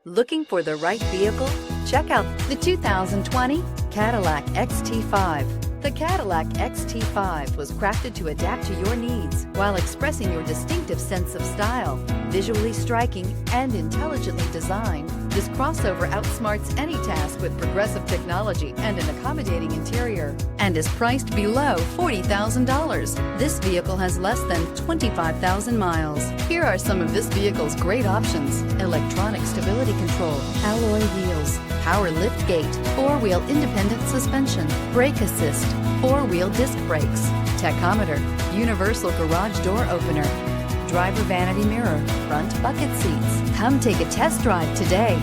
Looking for the right vehicle? Check out the 2020 Cadillac XT5. The Cadillac XT5 was crafted to adapt to your needs while expressing your distinctive sense of style. Visually striking and intelligently designed, this crossover outsmarts any task with progressive technology and an accommodating interior, and is priced below $40,000. This vehicle has less than 25,000 miles. Here are some of this vehicle's great options: electronic stability control, alloy wheels, power liftgate, four-wheel independent suspension, brake assist, four-wheel disc brakes, tachometer, universal garage door opener, driver vanity mirror, front bucket seats. Come take a test drive today.